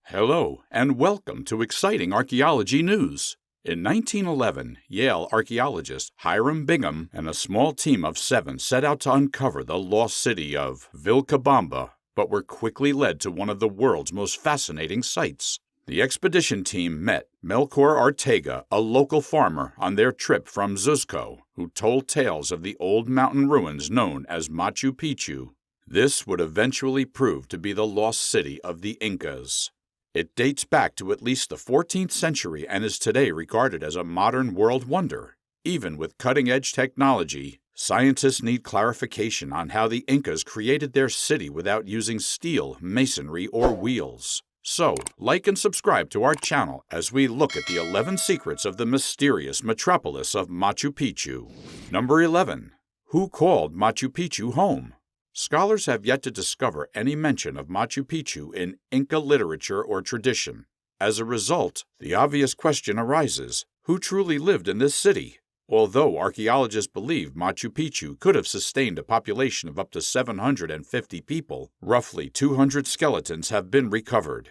Hello, and welcome to exciting archaeology news. In 1911, Yale archaeologist Hiram Bingham and a small team of 7 set out to uncover the lost city of Vilcabamba, but were quickly led to one of the world's most fascinating sites. The expedition team met Melchor Arteaga, a local farmer, on their trip from Zuzco, who told tales of the old mountain ruins known as Machu Picchu. This would eventually prove to be the lost city of the Incas. It dates back to at least the 14th century and is today regarded as a modern world wonder. Even with cutting-edge technology, scientists need clarification on how the Incas created their city without using steel, masonry, or wheels. So, like and subscribe to our channel as we look at the 11 secrets of the mysterious metropolis of Machu Picchu. Number 11. Who called Machu Picchu home? Scholars have yet to discover any mention of Machu Picchu in Inca literature or tradition. As a result, the obvious question arises, who truly lived in this city? Although archaeologists believe Machu Picchu could have sustained a population of up to 750 people, roughly 200 skeletons have been recovered.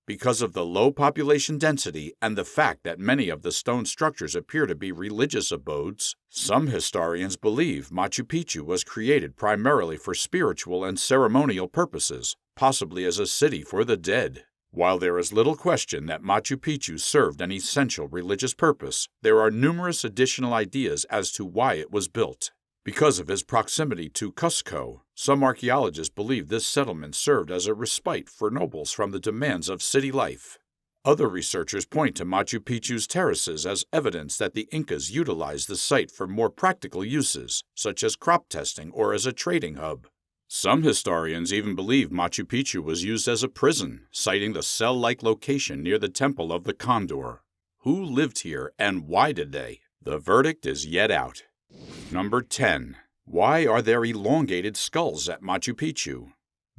Because of the low population density and the fact that many of the stone structures appear to be religious abodes, some historians believe Machu Picchu was created primarily for spiritual and ceremonial purposes, possibly as a city for the dead. While there is little question that Machu Picchu served an essential religious purpose, there are numerous additional ideas as to why it was built. Because of its proximity to Cusco, some archaeologists believe this settlement served as a respite for nobles from the demands of city life. Other researchers point to Machu Picchu's terraces as evidence that the Incas utilized the site for more practical uses, such as crop testing or as a trading hub. Some historians even believe Machu Picchu was used as a prison, citing the cell-like location near the Temple of the Condor. Who lived here and why did they? The verdict is yet out. Number 10. Why are there elongated skulls at Machu Picchu?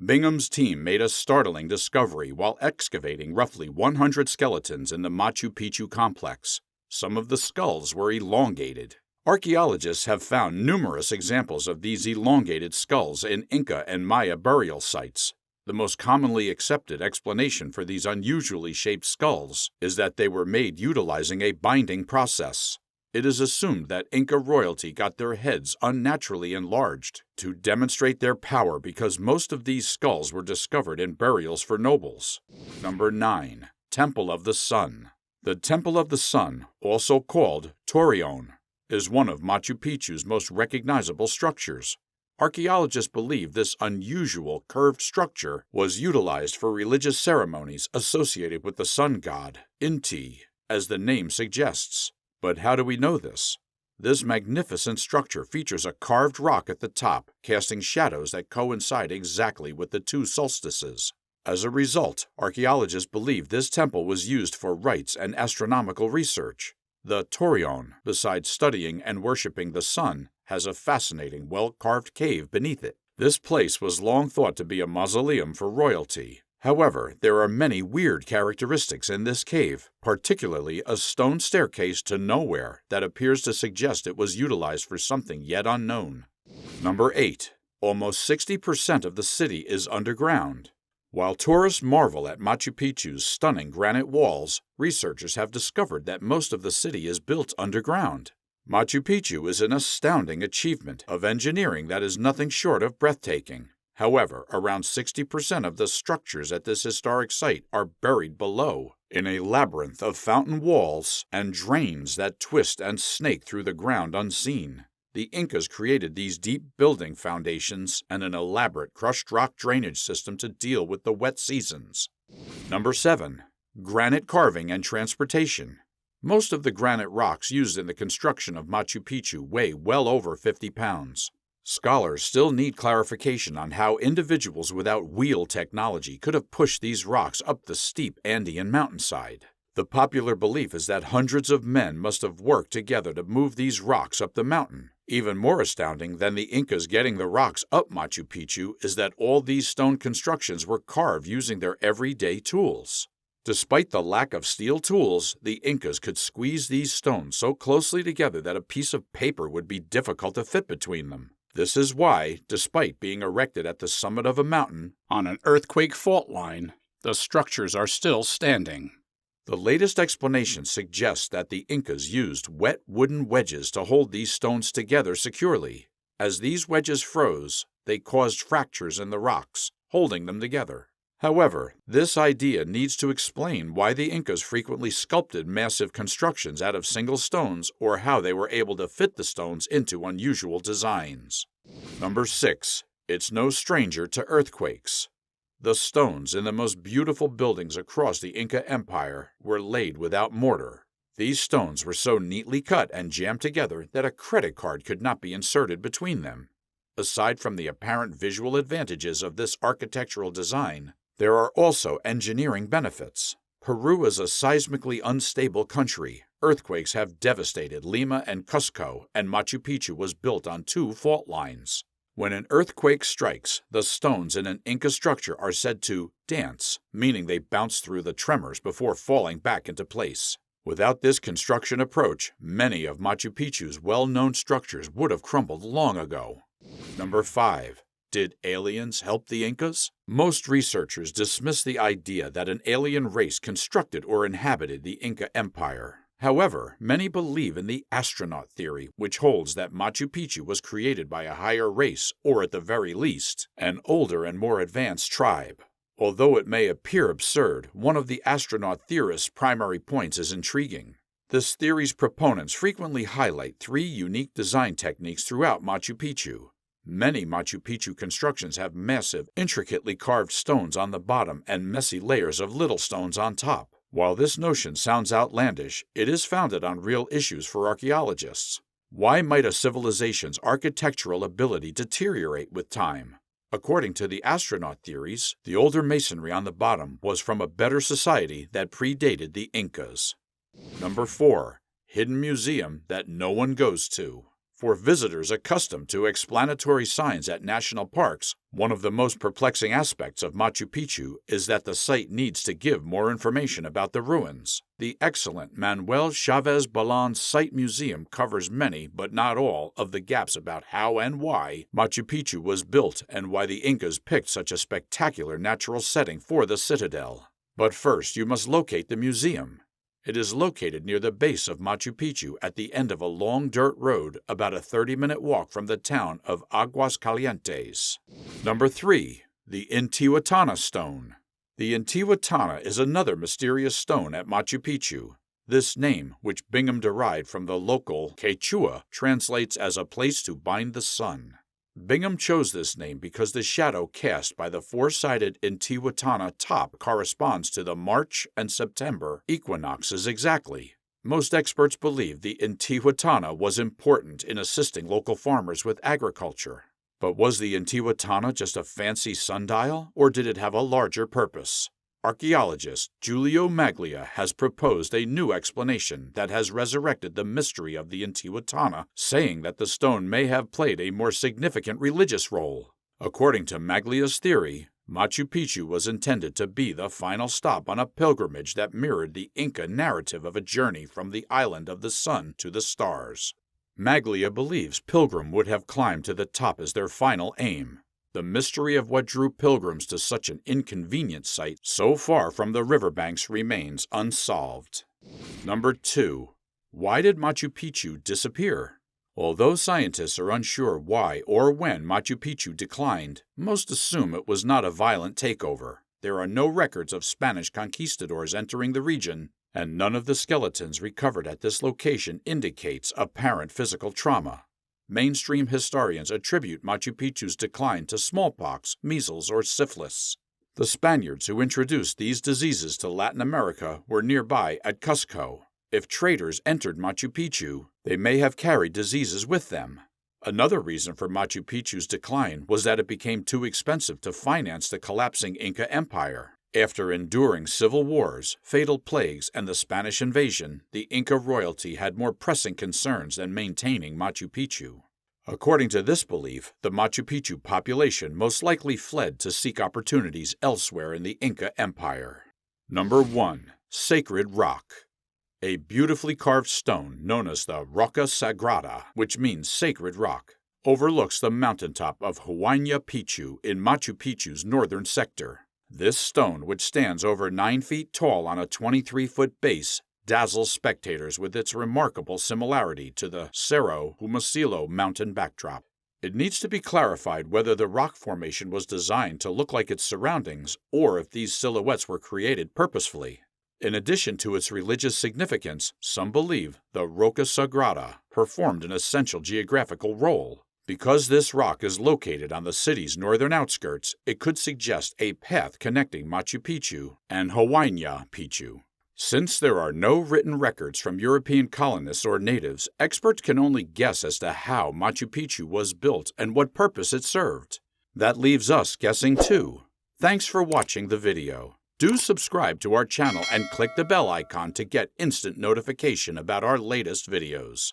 Bingham's team made a startling discovery while excavating roughly 100 skeletons in the Machu Picchu complex. Some of the skulls were elongated. Archaeologists have found numerous examples of these elongated skulls in Inca and Maya burial sites. The most commonly accepted explanation for these unusually shaped skulls is that they were made utilizing a binding process. It is assumed that Inca royalty got their heads unnaturally enlarged to demonstrate their power because most of these skulls were discovered in burials for nobles. Number 9. Temple of the Sun. The Temple of the Sun, also called Torreon, is one of Machu Picchu's most recognizable structures. Archaeologists believe this unusual curved structure was utilized for religious ceremonies associated with the sun god, Inti, as the name suggests. But how do we know this? This magnificent structure features a carved rock at the top, casting shadows that coincide exactly with the 2 solstices. As a result, archaeologists believe this temple was used for rites and astronomical research. The Torreon, besides studying and worshipping the sun, has a fascinating, well-carved cave beneath it. This place was long thought to be a mausoleum for royalty. However, there are many weird characteristics in this cave, particularly a stone staircase to nowhere that appears to suggest it was utilized for something yet unknown. Number 8. Almost 60% of the city is underground. While tourists marvel at Machu Picchu's stunning granite walls, researchers have discovered that most of the city is built underground. Machu Picchu is an astounding achievement of engineering that is nothing short of breathtaking. However, around 60% of the structures at this historic site are buried below, in a labyrinth of fountain walls and drains that twist and snake through the ground unseen. The Incas created these deep building foundations and an elaborate crushed rock drainage system to deal with the wet seasons. Number 7. Granite carving and transportation. Most of the granite rocks used in the construction of Machu Picchu weigh well over 50 pounds. Scholars still need clarification on how individuals without wheel technology could have pushed these rocks up the steep Andean mountainside. The popular belief is that hundreds of men must have worked together to move these rocks up the mountain. Even more astounding than the Incas getting the rocks up Machu Picchu is that all these stone constructions were carved using their everyday tools. Despite the lack of steel tools, the Incas could squeeze these stones so closely together that a piece of paper would be difficult to fit between them. This is why, despite being erected at the summit of a mountain on an earthquake fault line, The structures are still standing. The latest explanation suggests that the Incas used wet wooden wedges to hold these stones together securely. As these wedges froze, they caused fractures in the rocks, holding them together. However, this idea needs to explain why the Incas frequently sculpted massive constructions out of single stones or how they were able to fit the stones into unusual designs. Number 6. It's no stranger to earthquakes. The stones in the most beautiful buildings across the Inca Empire were laid without mortar. These stones were so neatly cut and jammed together that a credit card could not be inserted between them. Aside from the apparent visual advantages of this architectural design, there are also engineering benefits. Peru is a seismically unstable country. Earthquakes have devastated Lima and Cusco, and Machu Picchu was built on 2 fault lines. When an earthquake strikes, the stones in an Inca structure are said to dance, meaning they bounce through the tremors before falling back into place. Without this construction approach, many of Machu Picchu's well-known structures would have crumbled long ago. Number 5. Did aliens help the Incas? Most researchers dismiss the idea that an alien race constructed or inhabited the Inca Empire. However, many believe in the astronaut theory, which holds that Machu Picchu was created by a higher race, or at the very least, an older and more advanced tribe. Although it may appear absurd, one of the astronaut theorists' primary points is intriguing. This theory's proponents frequently highlight 3 unique design techniques throughout Machu Picchu. Many Machu Picchu constructions have massive, intricately carved stones on the bottom and messy layers of little stones on top. While this notion sounds outlandish, it is founded on real issues for archaeologists. Why might a civilization's architectural ability deteriorate with time? According to the astronaut theories, the older masonry on the bottom was from a better society that predated the Incas. Number 4. Hidden museum that no one goes to. For visitors accustomed to explanatory signs at national parks, one of the most perplexing aspects of Machu Picchu is that the site needs to give more information about the ruins. The excellent Manuel Chavez Balan's Site Museum covers many, but not all, of the gaps about how and why Machu Picchu was built and why the Incas picked such a spectacular natural setting for the citadel. But first, you must locate the museum. It is located near the base of Machu Picchu at the end of a long dirt road about a 30-minute walk from the town of Aguas Calientes. Number 3. The Intihuatana Stone. The Intihuatana is another mysterious stone at Machu Picchu. This name, which Bingham derived from the local Quechua, translates as a place to bind the sun. Bingham chose this name because the shadow cast by the 4-sided Intihuatana top corresponds to the March and September equinoxes exactly. Most experts believe the Intihuatana was important in assisting local farmers with agriculture. But was the Intihuatana just a fancy sundial, or did it have a larger purpose? Archaeologist Giulio Maglia has proposed a new explanation that has resurrected the mystery of the Intihuatana, saying that the stone may have played a more significant religious role. According to Maglia's theory, Machu Picchu was intended to be the final stop on a pilgrimage that mirrored the Inca narrative of a journey from the island of the sun to the stars. Maglia believes pilgrims would have climbed to the top as their final aim. The mystery of what drew pilgrims to such an inconvenient site so far from the riverbanks remains unsolved. Number 2. Why did Machu Picchu disappear? Although scientists are unsure why or when Machu Picchu declined, most assume it was not a violent takeover. There are no records of Spanish conquistadors entering the region, and none of the skeletons recovered at this location indicates apparent physical trauma. Mainstream historians attribute Machu Picchu's decline to smallpox, measles, or syphilis. The Spaniards who introduced these diseases to Latin America were nearby at Cusco. If traders entered Machu Picchu, they may have carried diseases with them. Another reason for Machu Picchu's decline was that it became too expensive to finance the collapsing Inca Empire. After enduring civil wars, fatal plagues, and the Spanish invasion, the Inca royalty had more pressing concerns than maintaining Machu Picchu. According to this belief, the Machu Picchu population most likely fled to seek opportunities elsewhere in the Inca Empire. Number 1. Sacred Rock. A beautifully carved stone known as the Roca Sagrada, which means sacred rock, overlooks the mountaintop of Huayna Picchu in Machu Picchu's northern sector. This stone, which stands over 9 feet tall on a 23-foot base, dazzles spectators with its remarkable similarity to the Cerro Humasillo mountain backdrop. It needs to be clarified whether the rock formation was designed to look like its surroundings or if these silhouettes were created purposefully. In addition to its religious significance, some believe the Roca Sagrada performed an essential geographical role. Because this rock is located on the city's northern outskirts, it could suggest a path connecting Machu Picchu and Huayna Picchu. Since there are no written records from European colonists or natives, experts can only guess as to how Machu Picchu was built and what purpose it served. That leaves us guessing too. Thanks for watching the video. Do subscribe to our channel and click the bell icon to get instant notification about our latest videos.